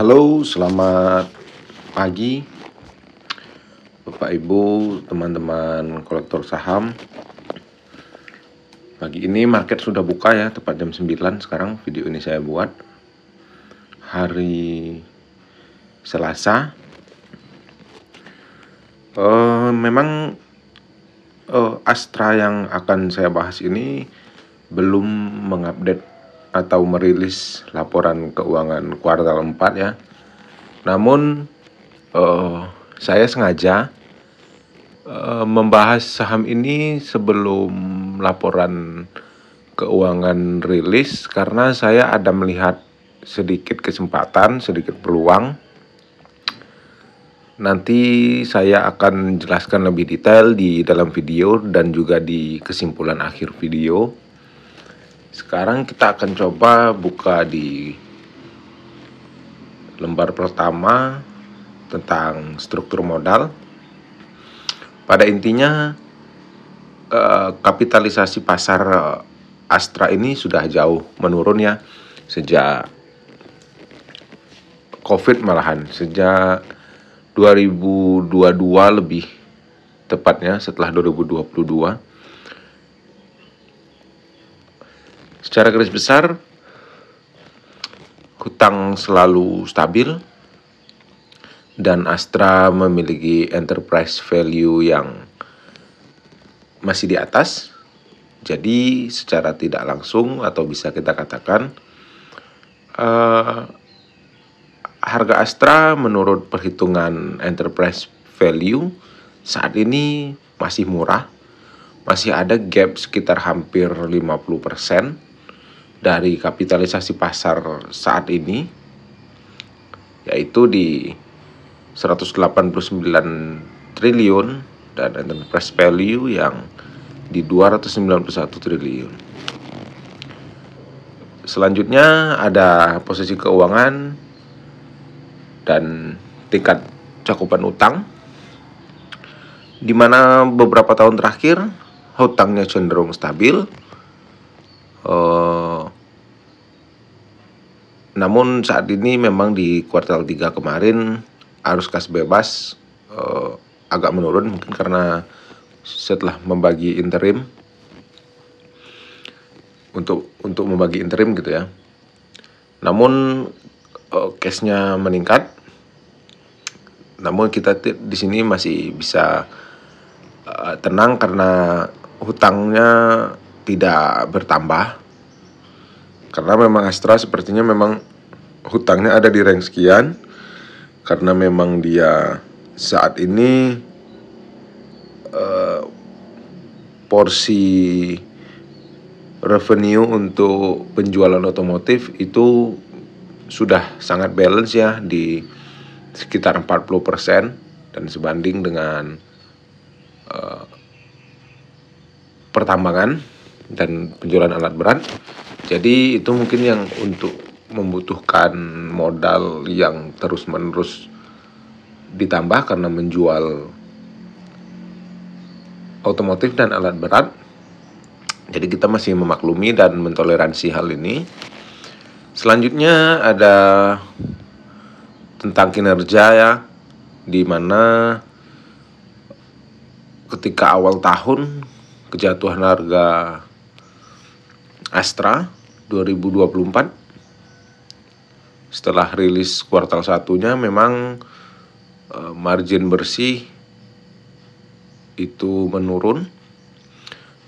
Halo, selamat pagi Bapak Ibu, teman-teman kolektor saham. Pagi ini market sudah buka ya, tepat jam 9 sekarang video ini saya buat. Hari Selasa. Memang Astra yang akan saya bahas ini belum mengupdate atau merilis laporan keuangan kuartal 4 ya. Namun saya sengaja membahas saham ini sebelum laporan keuangan rilis karena saya ada melihat sedikit kesempatan, sedikit peluang. Nanti saya akan jelaskan lebih detail di dalam video dan juga di kesimpulan akhir video. Sekarang kita akan coba buka di lembar pertama tentang struktur modal. Pada intinya kapitalisasi pasar Astra ini sudah jauh menurun ya sejak COVID, malahan sejak 2022 lebih tepatnya, setelah 2022. Secara garis besar hutang selalu stabil dan Astra memiliki enterprise value yang masih di atas. Jadi secara tidak langsung atau bisa kita katakan harga Astra menurut perhitungan enterprise value saat ini masih murah. Masih ada gap sekitar hampir 50% dari kapitalisasi pasar saat ini, yaitu di 189 triliun dan enterprise value yang di 291 triliun. Selanjutnya ada posisi keuangan dan tingkat cakupan utang, di mana beberapa tahun terakhir hutangnya cenderung stabil. Namun saat ini memang di kuartal 3 kemarin arus kas bebas agak menurun, mungkin karena setelah membagi interim untuk membagi interim gitu ya. Namun cashnya meningkat. Namun kita di sini masih bisa tenang karena hutangnya tidak bertambah. Karena memang Astra sepertinya memang hutangnya ada di rank sekian, karena memang dia saat ini porsi revenue untuk penjualan otomotif itu sudah sangat balance ya, di sekitar 40% dan sebanding dengan pertambangan dan penjualan alat berat. Jadi itu mungkin yang untuk membutuhkan modal yang terus-menerus ditambah karena menjual otomotif dan alat berat. Jadi kita masih memaklumi dan mentoleransi hal ini. Selanjutnya ada tentang kinerja ya, di mana ketika awal tahun kejatuhan harga Astra 2024 setelah rilis kuartal satunya memang margin bersih itu menurun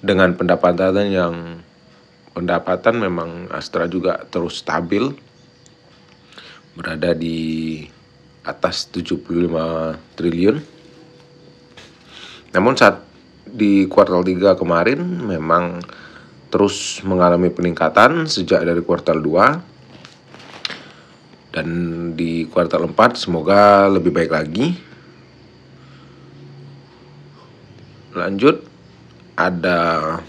dengan pendapatan memang Astra juga terus stabil berada di atas 75 triliun. Namun saat di kuartal 3 kemarin memang terus mengalami peningkatan sejak dari kuartal 2. Dan di kuartal 4 semoga lebih baik lagi. Lanjut ada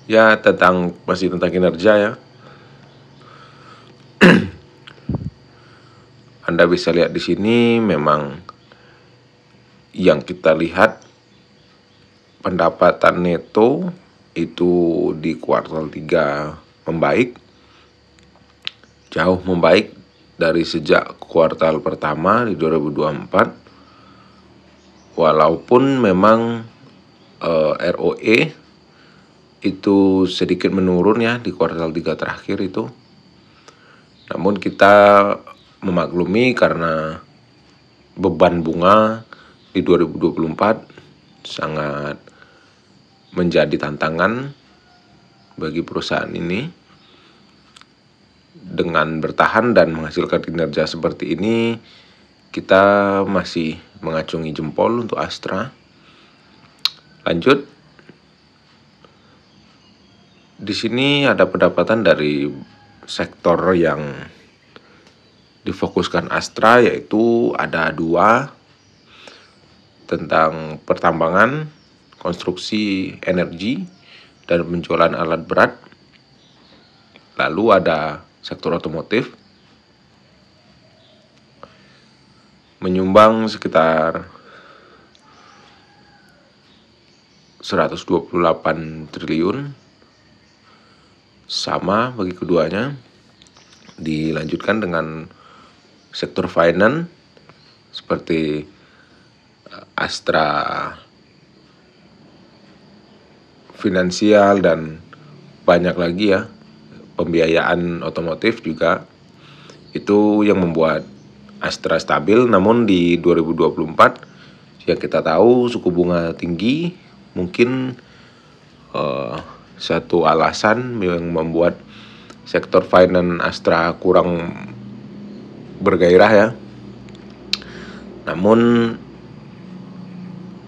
ya masih tentang kinerja ya. Anda bisa lihat di sini memang yang kita lihat pendapatan neto itu di kuartal 3 membaik jauh membaik dari sejak kuartal pertama di 2024, walaupun memang ROE itu sedikit menurun ya di kuartal 3 terakhir itu. Namun kita memaklumi karena beban bunga di 2024 sangat menjadi tantangan bagi perusahaan ini. Dengan bertahan dan menghasilkan kinerja seperti ini, kita masih mengacungi jempol untuk Astra. Lanjut. Di sini ada pendapatan dari sektor yang difokuskan Astra, yaitu ada 2, tentang pertambangan, konstruksi energi, dan penjualan alat berat. Lalu ada sektor otomotif, menyumbang sekitar 128 triliun, sama bagi keduanya. Dilanjutkan dengan sektor finance seperti Astra Finansial dan banyak lagi ya. Pembiayaan otomotif juga itu yang membuat Astra stabil. Namun di 2024 yang kita tahu suku bunga tinggi mungkin satu alasan yang membuat sektor finance Astra kurang bergairah ya. Namun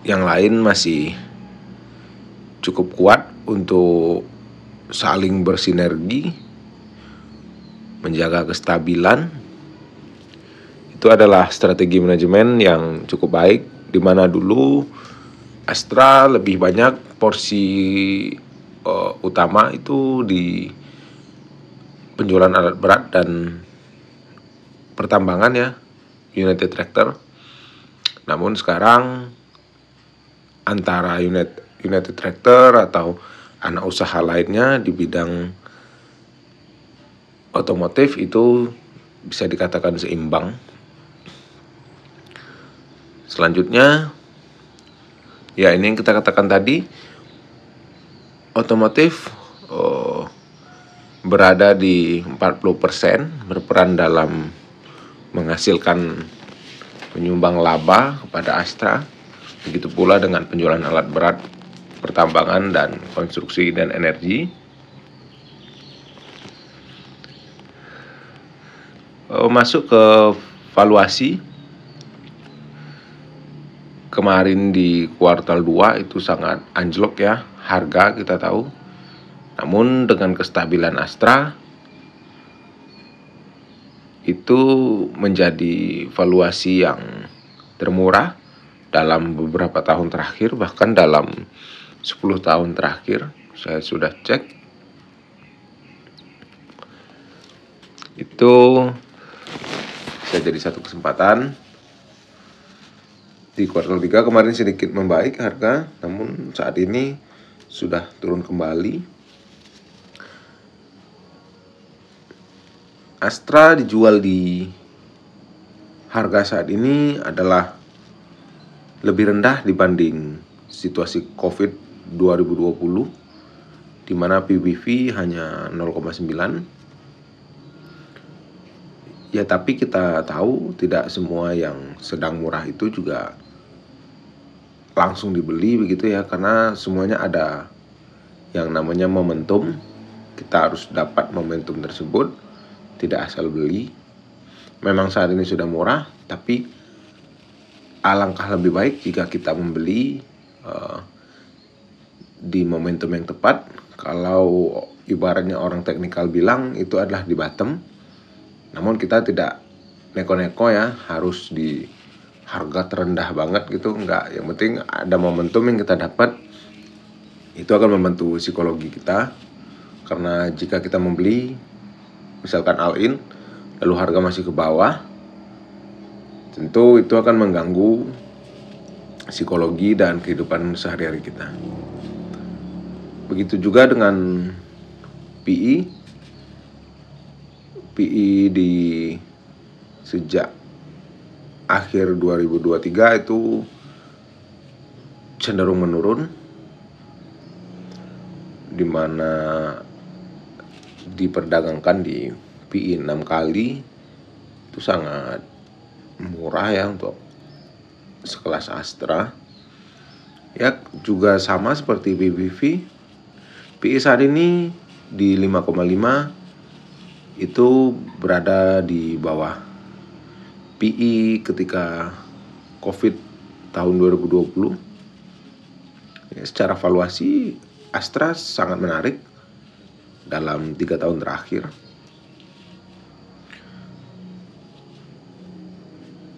yang lain masih cukup kuat untuk saling bersinergi, menjaga kestabilan. Itu adalah strategi manajemen yang cukup baik, di mana dulu Astra lebih banyak porsi utama itu di penjualan alat berat dan pertambangan ya, United Tractor. Namun sekarang antara United Tractor atau anak usaha lainnya di bidang otomotif itu bisa dikatakan seimbang. Selanjutnya, ya ini yang kita katakan tadi, otomotif berada di 40%, berperan dalam menghasilkan menyumbang laba kepada Astra. Begitu pula dengan penjualan alat berat, pertambangan, dan konstruksi dan energi. Masuk ke valuasi. Kemarin di kuartal 2 itu sangat anjlok ya, harga kita tahu. Namun dengan kestabilan Astra, itu menjadi valuasi yang termurah dalam beberapa tahun terakhir, bahkan dalam 10 tahun terakhir saya sudah cek. Itu bisa jadi satu kesempatan. Di kuartal 3 kemarin sedikit membaik harga, namun saat ini sudah turun kembali. Astra dijual di harga saat ini adalah lebih rendah dibanding situasi COVID 2020, di mana PBV hanya 0,9. Ya, tapi kita tahu tidak semua yang sedang murah itu juga langsung dibeli begitu ya, karena semuanya ada yang namanya momentum. Kita harus dapat momentum tersebut, tidak asal beli. Memang saat ini sudah murah, tapi alangkah lebih baik jika kita membeli di momentum yang tepat. Kalau ibaratnya orang teknikal bilang itu adalah di bottom. Namun kita tidak neko-neko ya, harus di harga terendah banget gitu, enggak. Yang penting ada momentum yang kita dapat. Itu akan membantu psikologi kita. Karena jika kita membeli misalkan all in lalu harga masih ke bawah, tentu itu akan mengganggu psikologi dan kehidupan sehari-hari kita. Begitu juga dengan PE. PI di sejak akhir 2023 itu cenderung menurun, di mana diperdagangkan di PI 6 kali. Itu sangat murah ya untuk sekelas Astra. Ya juga sama seperti BBV, PI saat ini di 5,5 itu berada di bawah PI ketika COVID tahun 2020. Ya, secara valuasi Astra sangat menarik dalam 3 tahun terakhir.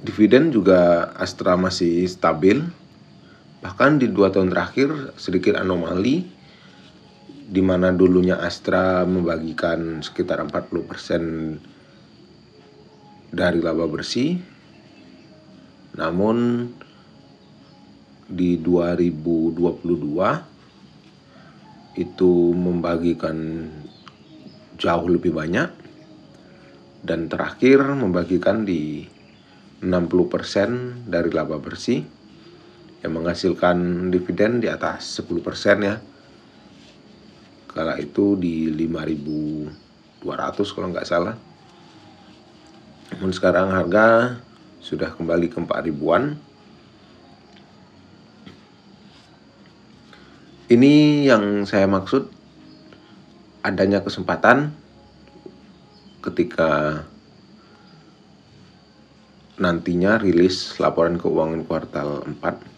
Dividen juga Astra masih stabil. Bahkan di 2 tahun terakhir sedikit anomali, di mana dulunya Astra membagikan sekitar 40% dari laba bersih. Namun di 2022 itu membagikan jauh lebih banyak, dan terakhir membagikan di 60% dari laba bersih, yang menghasilkan dividen di atas 10% ya. Kala itu di 5.200 kalau nggak salah. Namun sekarang harga sudah kembali ke 4.000-an. Ini yang saya maksud, adanya kesempatan ketika nantinya rilis laporan keuangan kuartal 4.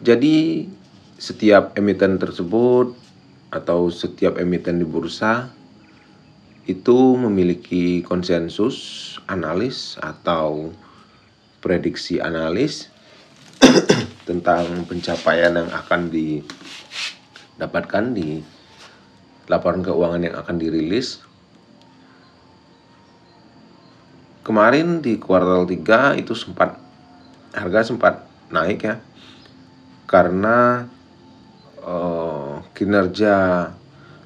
Jadi setiap emiten tersebut atau setiap emiten di bursa itu memiliki konsensus analis atau prediksi analis tentang pencapaian yang akan didapatkan di laporan keuangan yang akan dirilis. Kemarin di kuartal 3 itu harga sempat naik ya, karena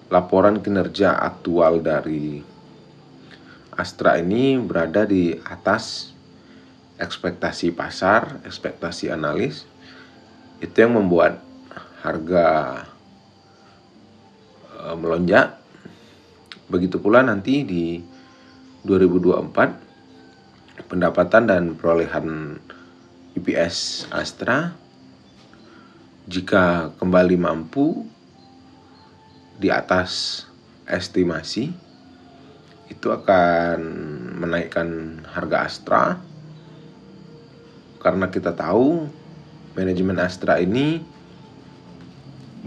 laporan kinerja aktual dari Astra ini berada di atas ekspektasi pasar, ekspektasi analis. Itu yang membuat harga melonjak. Begitu pula nanti di 2024 pendapatan dan perolehan EPS Astra jika kembali mampu di atas estimasi, itu akan menaikkan harga Astra. Karena kita tahu manajemen Astra ini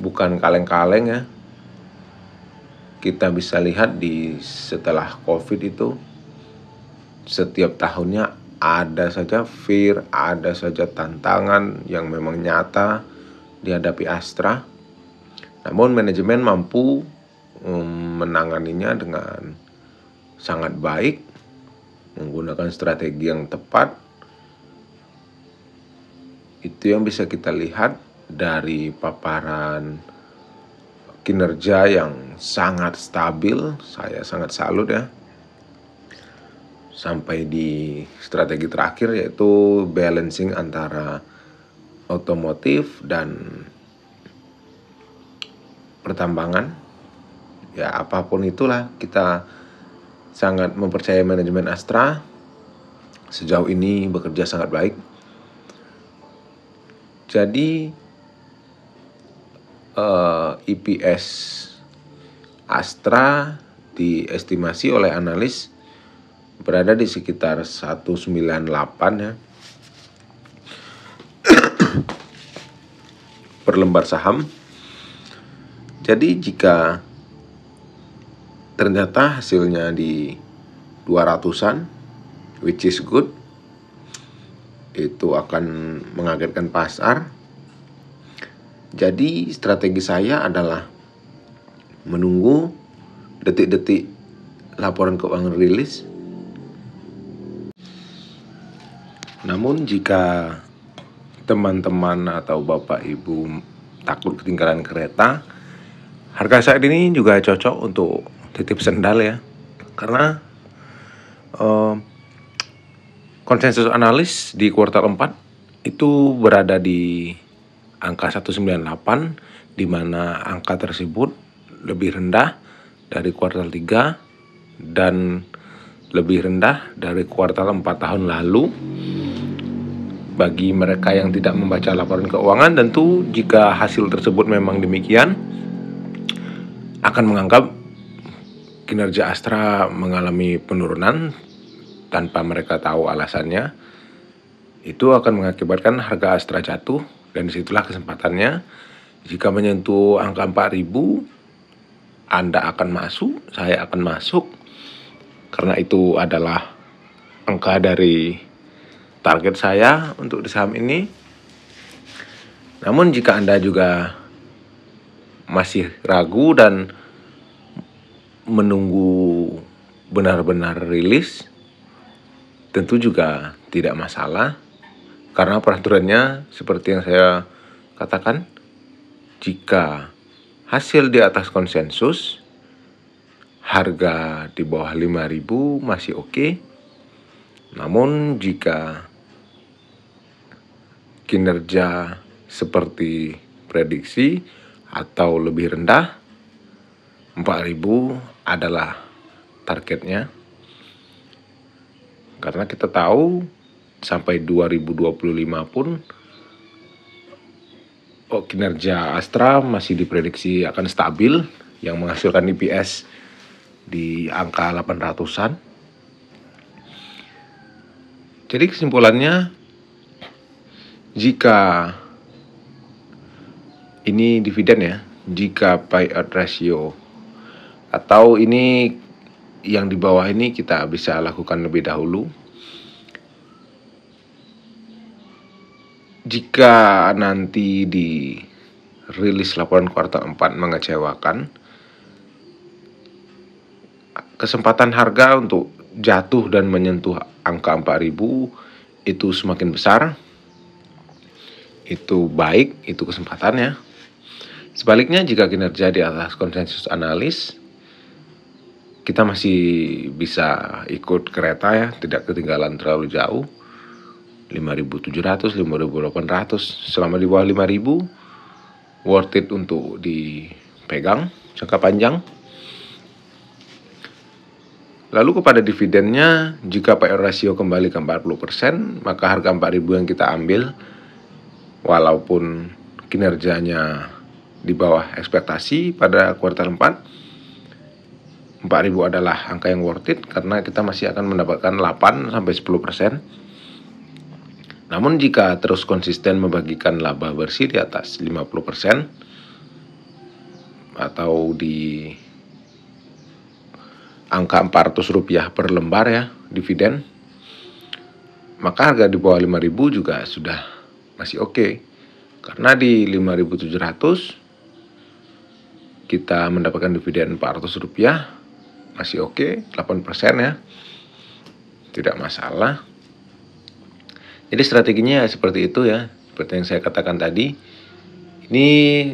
bukan kaleng-kaleng ya. Kita bisa lihat di setelah COVID itu, setiap tahunnya ada saja fear, ada saja tantangan yang memang nyata dihadapi Astra. Namun manajemen mampu menanganinya dengan sangat baik, menggunakan strategi yang tepat. Itu yang bisa kita lihat dari paparan kinerja yang sangat stabil. Saya sangat salut ya. Sampai di strategi terakhir, yaitu balancing antara otomotif dan pertambangan. Ya apapun itulah, kita sangat mempercayai manajemen Astra. Sejauh ini bekerja sangat baik. Jadi EPS Astra diestimasi oleh analis berada di sekitar 198 ya per lembar saham. Jadi jika ternyata hasilnya di 200-an, which is good, itu akan mengagetkan pasar. Jadi strategi saya adalah menunggu detik-detik laporan keuangan rilis. Namun jika teman-teman atau bapak ibu takut ketinggalan kereta, harga saat ini juga cocok untuk titip sendal ya. Karena eh, konsensus analis di kuartal 4 itu berada di angka 198, di mana angka tersebut lebih rendah dari kuartal 3 dan lebih rendah dari kuartal 4 tahun lalu. Bagi mereka yang tidak membaca laporan keuangan, tentu jika hasil tersebut memang demikian, akan menganggap kinerja Astra mengalami penurunan tanpa mereka tahu alasannya. Itu akan mengakibatkan harga Astra jatuh, dan disitulah kesempatannya. Jika menyentuh angka 4.000, Anda akan masuk, saya akan masuk, karena itu adalah angka dari target saya untuk di saham ini. Namun jika Anda juga masih ragu dan menunggu benar-benar rilis, tentu juga tidak masalah, karena peraturannya seperti yang saya katakan, jika hasil di atas konsensus, harga di bawah 5.000 masih oke. Namun jika kinerja seperti prediksi atau lebih rendah, 4.000 adalah targetnya. Karena kita tahu sampai 2025 pun kinerja Astra masih diprediksi akan stabil, yang menghasilkan EPS di angka 800-an. Jadi kesimpulannya, jika ini dividen ya, jika payout ratio atau ini yang di bawah ini kita bisa lakukan lebih dahulu. Jika nanti di rilis laporan kuartal 4 mengecewakan, kesempatan harga untuk jatuh dan menyentuh angka 4.000 itu semakin besar. Itu baik, itu kesempatannya. Sebaliknya, jika kinerja di atas konsensus analis, kita masih bisa ikut kereta ya, tidak ketinggalan terlalu jauh. 5.700, 5.800, selama di bawah 5.000 worth it untuk dipegang jangka panjang. Lalu kepada dividennya, jika payout ratio kembali ke 40%, maka harga 4.000 yang kita ambil, walaupun kinerjanya di bawah ekspektasi pada kuartal 4, 4.000 adalah angka yang worth it, karena kita masih akan mendapatkan 8-10%. Namun jika terus konsisten membagikan laba bersih di atas 50%, atau di angka Rp400 per lembar ya, dividen, maka harga di bawah 5.000 juga sudah masih oke. Karena di 5.700 kita mendapatkan dividen Rp400, masih oke, 8% ya, tidak masalah. Jadi strateginya seperti itu ya, seperti yang saya katakan tadi. Ini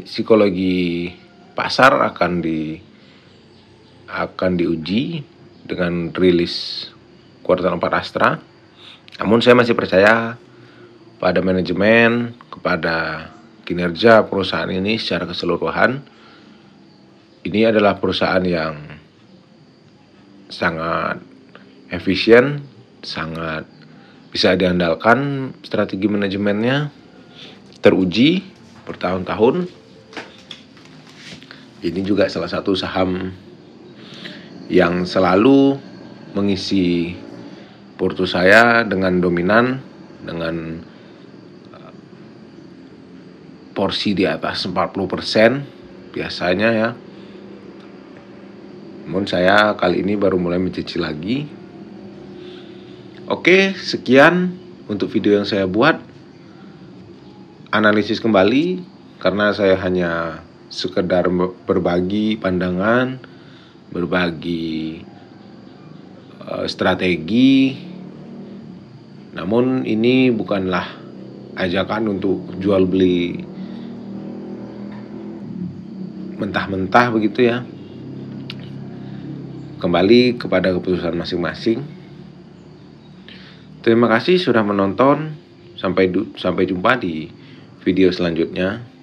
psikologi pasar akan diuji dengan rilis kuartal 4 Astra. Namun saya masih percaya pada manajemen, kepada kinerja perusahaan ini secara keseluruhan. Ini adalah perusahaan yang sangat efisien, sangat bisa diandalkan, strategi manajemennya teruji bertahun-tahun. Ini juga salah satu saham yang selalu mengisi porto saya dengan dominan, dengan porsi di atas 40% biasanya ya. Namun saya kali ini baru mulai mencicil lagi. Oke, sekian untuk video yang saya buat. Analisis kembali, karena saya hanya sekedar berbagi pandangan, berbagi strategi. Namun ini bukanlah ajakan untuk jual beli mentah-mentah begitu ya. kembali kepada keputusan masing-masing. Terima kasih sudah menonton. Sampai jumpa di video selanjutnya.